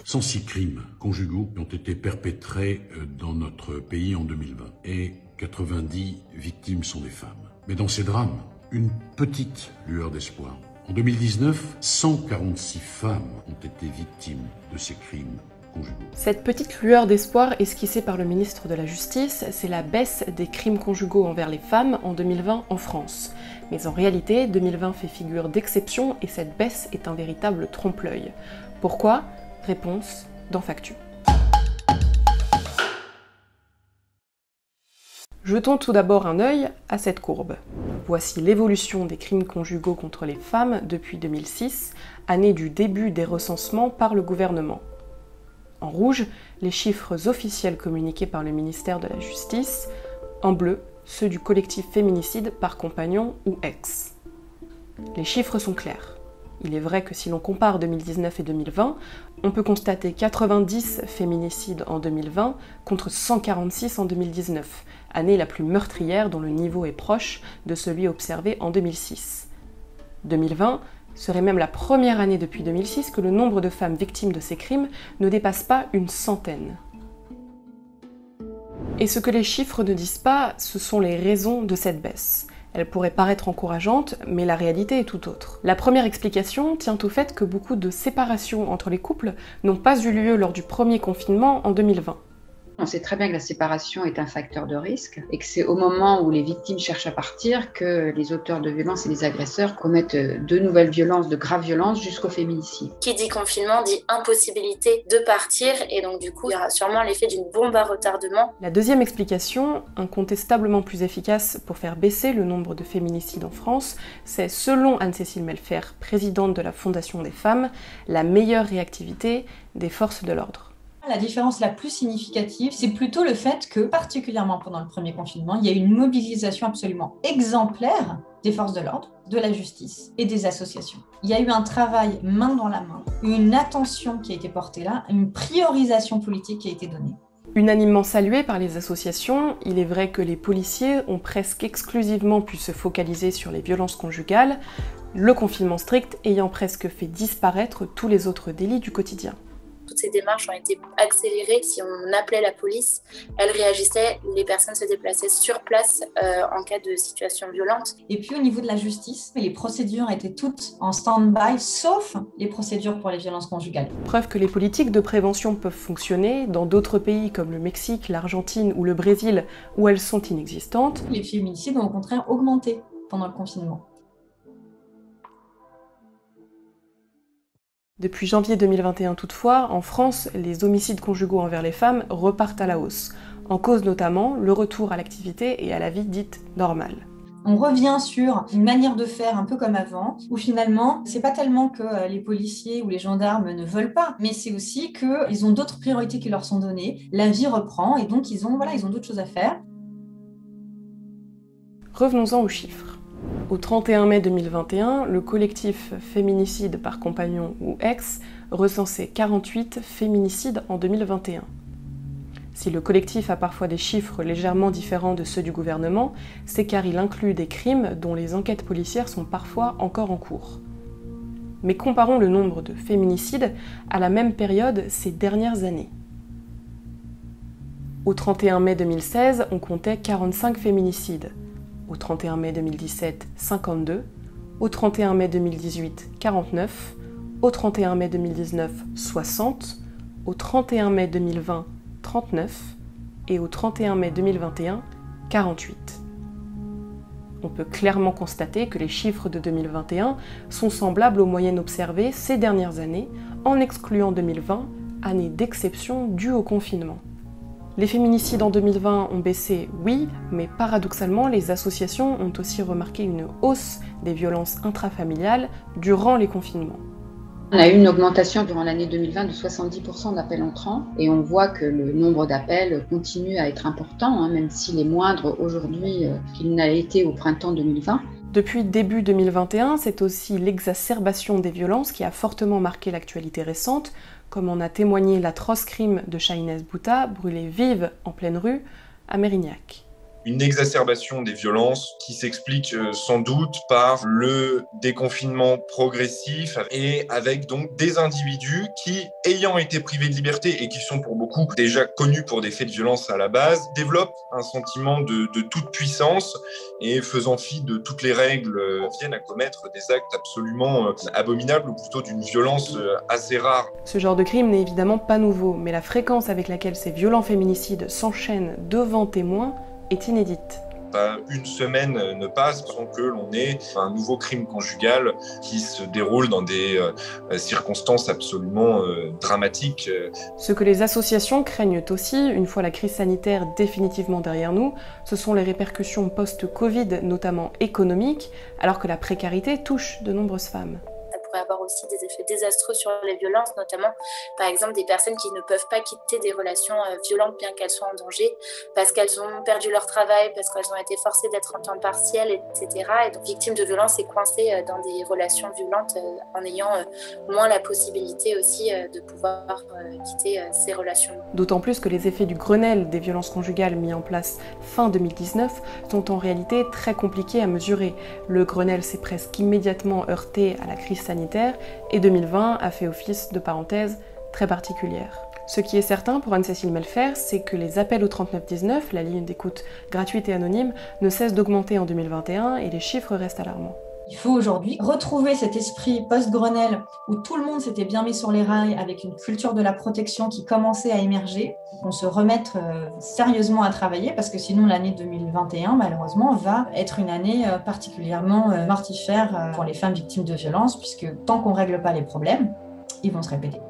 106 crimes conjugaux ont été perpétrés dans notre pays en 2020 et 90 victimes sont des femmes. Mais dans ces drames, une petite lueur d'espoir. En 2019, 146 femmes ont été victimes de ces crimes conjugaux. Cette petite lueur d'espoir esquissée par le ministre de la Justice, c'est la baisse des crimes conjugaux envers les femmes en 2020 en France. Mais en réalité, 2020 fait figure d'exception et cette baisse est un véritable trompe-l'œil. Pourquoi ? Réponse dans Factu. Jetons tout d'abord un œil à cette courbe. Voici l'évolution des crimes conjugaux contre les femmes depuis 2006, année du début des recensements par le gouvernement. En rouge, les chiffres officiels communiqués par le ministère de la Justice. En bleu, ceux du collectif féminicide par compagnon ou ex. Les chiffres sont clairs. Il est vrai que si l'on compare 2019 et 2020, on peut constater 90 féminicides en 2020 contre 146 en 2019, année la plus meurtrière dont le niveau est proche de celui observé en 2006. 2020 serait même la première année depuis 2006 que le nombre de femmes victimes de ces crimes ne dépasse pas une centaine. Et ce que les chiffres ne disent pas, ce sont les raisons de cette baisse. Elle pourrait paraître encourageante, mais la réalité est tout autre. La première explication tient au fait que beaucoup de séparations entre les couples n'ont pas eu lieu lors du premier confinement en 2020. On sait très bien que la séparation est un facteur de risque et que c'est au moment où les victimes cherchent à partir que les auteurs de violences et les agresseurs commettent de nouvelles violences, de graves violences jusqu'au féminicide. Qui dit confinement dit impossibilité de partir et donc du coup il y aura sûrement l'effet d'une bombe à retardement. La deuxième explication, incontestablement plus efficace pour faire baisser le nombre de féminicides en France, c'est selon Anne-Cécile Melfer, présidente de la Fondation des femmes, la meilleure réactivité des forces de l'ordre. La différence la plus significative, c'est plutôt le fait que, particulièrement pendant le premier confinement, il y a eu une mobilisation absolument exemplaire des forces de l'ordre, de la justice et des associations. Il y a eu un travail main dans la main, une attention qui a été portée là, une priorisation politique qui a été donnée. Unanimement salué par les associations, il est vrai que les policiers ont presque exclusivement pu se focaliser sur les violences conjugales, le confinement strict ayant presque fait disparaître tous les autres délits du quotidien. Toutes ces démarches ont été accélérées. Si on appelait la police, elle réagissait, les personnes se déplaçaient sur place en cas de situation violente. Et puis au niveau de la justice, les procédures étaient toutes en stand-by, sauf les procédures pour les violences conjugales. Preuve que les politiques de prévention peuvent fonctionner dans d'autres pays comme le Mexique, l'Argentine ou le Brésil, où elles sont inexistantes. Les féminicides ont au contraire augmenté pendant le confinement. Depuis janvier 2021 toutefois, en France, les homicides conjugaux envers les femmes repartent à la hausse, en cause notamment le retour à l'activité et à la vie dite normale. On revient sur une manière de faire un peu comme avant, où finalement, c'est pas tellement que les policiers ou les gendarmes ne veulent pas, mais c'est aussi qu'ils ont d'autres priorités qui leur sont données, la vie reprend et donc ils ont d'autres choses à faire. Revenons-en aux chiffres. Au 31 mai 2021, le collectif Féminicide par compagnon ou ex recensait 48 féminicides en 2021. Si le collectif a parfois des chiffres légèrement différents de ceux du gouvernement, c'est car il inclut des crimes dont les enquêtes policières sont parfois encore en cours. Mais comparons le nombre de féminicides à la même période ces dernières années. Au 31 mai 2016, on comptait 45 féminicides. Au 31 mai 2017, 52, au 31 mai 2018, 49, au 31 mai 2019, 60, au 31 mai 2020, 39 et au 31 mai 2021, 48. On peut clairement constater que les chiffres de 2021 sont semblables aux moyennes observées ces dernières années, en excluant 2020, année d'exception due au confinement. Les féminicides en 2020 ont baissé, oui, mais paradoxalement, les associations ont aussi remarqué une hausse des violences intrafamiliales durant les confinements. On a eu une augmentation durant l'année 2020 de 70% d'appels entrants et on voit que le nombre d'appels continue à être important, même s'il est moindre aujourd'hui qu'il n'a été au printemps 2020. Depuis début 2021, c'est aussi l'exacerbation des violences qui a fortement marqué l'actualité récente, comme en a témoigné l'atroce crime de Shahinez Bouta, brûlée vive en pleine rue à Mérignac. une exacerbation des violences qui s'explique sans doute par le déconfinement progressif et avec donc des individus qui, ayant été privés de liberté et qui sont pour beaucoup déjà connus pour des faits de violence à la base, développent un sentiment de toute puissance et faisant fi de toutes les règles, viennent à commettre des actes absolument abominables ou plutôt d'une violence assez rare. Ce genre de crime n'est évidemment pas nouveau, mais la fréquence avec laquelle ces violents féminicides s'enchaînent devant témoins est inédite. Pas une semaine ne passe sans que l'on ait un nouveau crime conjugal qui se déroule dans des circonstances absolument dramatiques. Ce que les associations craignent aussi, une fois la crise sanitaire définitivement derrière nous, ce sont les répercussions post-Covid, notamment économiques, alors que la précarité touche de nombreuses femmes. Pourrait avoir aussi des effets désastreux sur les violences, notamment par exemple des personnes qui ne peuvent pas quitter des relations violentes bien qu'elles soient en danger parce qu'elles ont perdu leur travail, parce qu'elles ont été forcées d'être en temps partiel, etc. Et donc victimes de violences et coincées dans des relations violentes en ayant moins la possibilité aussi de pouvoir quitter ces relations. D'autant plus que les effets du Grenelle des violences conjugales mis en place fin 2019 sont en réalité très compliqués à mesurer. Le Grenelle s'est presque immédiatement heurté à la crise sanitaire et 2020 a fait office de parenthèse très particulière. Ce qui est certain pour Anne-Cécile Melfer, c'est que les appels au 3919, la ligne d'écoute gratuite et anonyme, ne cessent d'augmenter en 2021 et les chiffres restent alarmants. Il faut aujourd'hui retrouver cet esprit post-Grenelle où tout le monde s'était bien mis sur les rails avec une culture de la protection qui commençait à émerger, qu'on se remette sérieusement à travailler parce que sinon l'année 2021 malheureusement va être une année particulièrement mortifère pour les femmes victimes de violences puisque tant qu'on ne règle pas les problèmes, ils vont se répéter.